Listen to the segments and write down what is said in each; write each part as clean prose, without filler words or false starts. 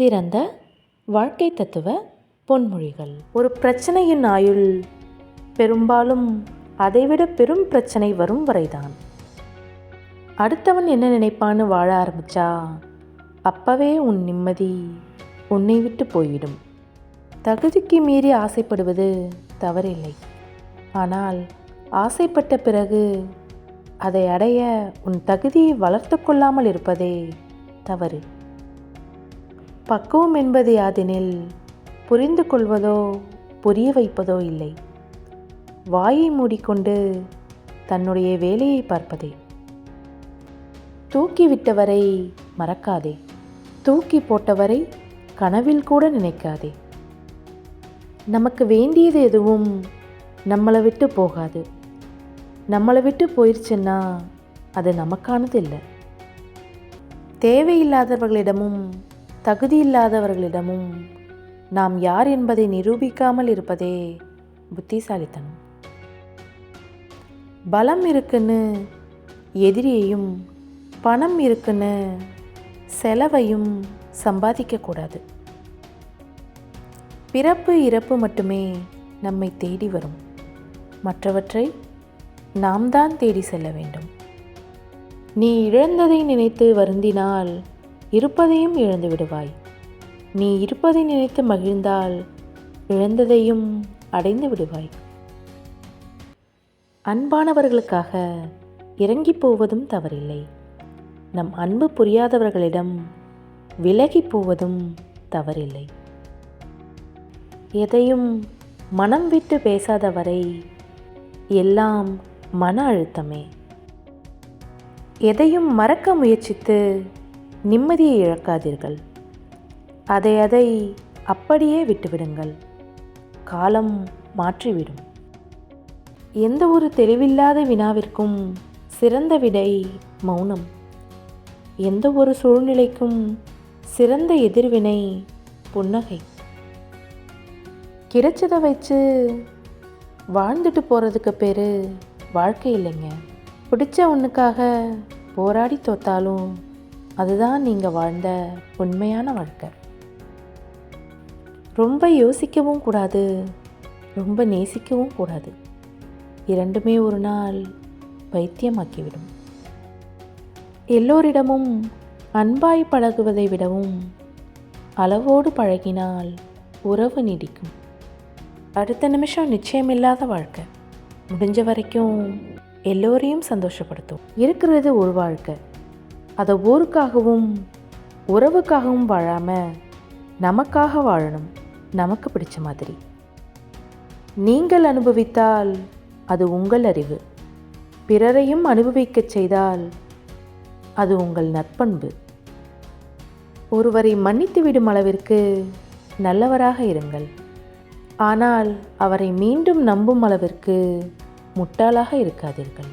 சிறந்த வாழ்க்கை தத்துவ பொன்மொழிகள். ஒரு பிரச்சனையின் ஆயுள் பெரும்பாலும் அதைவிட பெரும் பிரச்சனை வரும் வரைதான். அடுத்தவன் என்ன நினைப்பான்னு வாழ ஆரம்பிச்சா அப்பவே உன் நிம்மதி உன்னை விட்டு போய்விடும். தகுதிக்கு மீறி ஆசைப்படுவது தவறில்லை. ஆனால் ஆசைப்பட்ட பிறகு அதை அடைய உன் தகுதியை வளர்த்து கொள்ளாமல் இருப்பதே தவறு. பக்குவம் என்பது யாதெனில் புரிந்து கொள்வதோ புரிய வைப்பதோ இல்லை, வாயை மூடிக்கொண்டு தன்னுடைய வேலையை பார்ப்பதே. தூக்கிவிட்டவரை மறக்காதே, தூக்கி போட்டவரை கனவில் கூட நினைக்காதே. நமக்கு வேண்டியது எதுவும் நம்மளை விட்டு போகாது. நம்மளை விட்டு போயிடுச்சுன்னா அது நமக்கானது இல்லை. தேவையில்லாதவர்களிடமும் தகுதி இல்லாதவர்களிடமும் நாம் யார் என்பதை நிரூபிக்காமல் இருப்பதே புத்திசாலித்தனம். பலம் இருக்குன்னு எதிரியையும் பணம் இருக்குன்னு செலவையும் சம்பாதிக்கக்கூடாது. பிறப்பு இறப்பு மட்டுமே நம்மை தேடி வரும், மற்றவற்றை நாம் தான் தேடி செல்ல வேண்டும். நீ இழந்ததை நினைத்து வருந்தினால் இருப்பதையும் இழந்து விடுவாய். நீ இருப்பதை நினைத்து மகிழ்ந்தால் இழந்ததையும் அடைந்து விடுவாய். அன்பானவர்களுக்காக இறங்கி போவதும் தவறில்லை. நம் அன்பு புரியாதவர்களிடம் விலகி போவதும் தவறில்லை. எதையும் மனம் விட்டு பேசாதவரை எல்லாம் மன அழுத்தமே. எதையும் மறக்க முயற்சித்து நிம்மதியை இழக்காதீர்கள். அதை அப்படியே விட்டுவிடுங்கள், காலம் மாற்றிவிடும். எந்த ஒரு தெளிவில்லாத வினாவிற்கும் சிறந்த விடை மௌனம். எந்த ஒரு சூழ்நிலைக்கும் சிறந்த எதிர்வினை புன்னகை. கிடைச்சதை வச்சு வாழ்ந்துட்டு போகிறதுக்கு பேர் வாழ்க்கை இல்லைங்க. பிடிச்ச ஒன்றுக்காக போராடி தோத்தாலும் அதுதான் நீங்கள் வாழ்ந்த உண்மையான வாழ்க்கை. ரொம்ப யோசிக்கவும் கூடாது, ரொம்ப நேசிக்கவும் கூடாது. இரண்டுமே ஒரு நாள் பைத்தியமாக்கிவிடும். எல்லோரிடமும் அன்பாய் பழகுவதை விடவும் அளவோடு பழகினால் உறவு நீடிக்கும். அடுத்த நிமிஷம் நிச்சயமில்லாத வாழ்க்கை. முடிஞ்ச வரைக்கும் எல்லோரையும் சந்தோஷப்படுத்தும். இருக்கிறது ஒரு வாழ்க்கை, அதை ஊருக்காகவும் உறவுக்காகவும் வாழாமல் நமக்காக வாழணும், நமக்கு பிடிச்ச மாதிரி. நீங்கள் அனுபவித்தால் அது உங்கள் அறிவு, பிறரையும் அனுபவிக்கச் செய்தால் அது உங்கள் நற்பண்பு. ஒருவரை மன்னித்து விடும் அளவிற்கு நல்லவராக இருங்கள். ஆனால் அவரை மீண்டும் நம்பும் அளவிற்கு முட்டாளாக இருக்காதீர்கள்.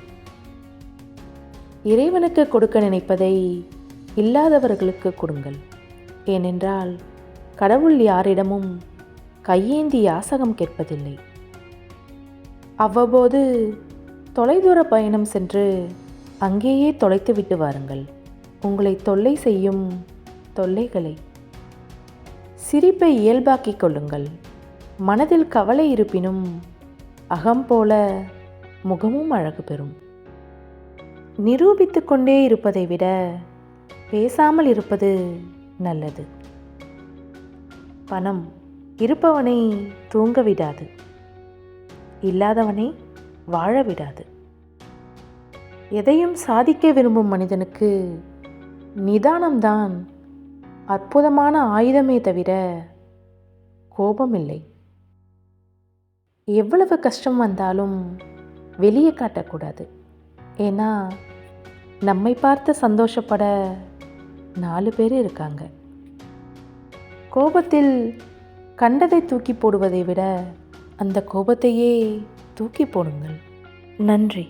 இறைவனுக்கு கொடுக்க நினைப்பதை இல்லாதவர்களுக்கு கொடுங்கள். ஏனென்றால் கடவுள் யாரிடமும் கையேந்தி யாசகம் கேட்பதில்லை. அவ்வப்போது தொலைதூர பயணம் சென்று அங்கேயே தொலைத்துவிட்டு வாருங்கள் உங்களை தொல்லை செய்யும் தொல்லைகளை. சிரிப்பை இயல்பாக்கிக் கொள்ளுங்கள். மனதில் கவலை இருப்பினும் அகம் போல முகமும் அழகு பெறும். நிரூபித்து கொண்டே இருப்பதை விட பேசாமல் இருப்பது நல்லது. பணம் இருப்பவனை தூங்க விடாது, இல்லாதவனை வாழ விடாது. எதையும் சாதிக்க விரும்பும் மனிதனுக்கு நிதானம்தான் அற்புதமான ஆயுதமே தவிர கோபமில்லை. எவ்வளவு கஷ்டம் வந்தாலும் வெளியே காட்டக்கூடாது. ஏன்னா நம்மை பார்த்து சந்தோஷப்பட 4 பேர் இருக்காங்க. கோபத்தில் கண்டதை தூக்கி போடுவதை விட அந்த கோபத்தையே தூக்கி போடுங்கள். நன்றி.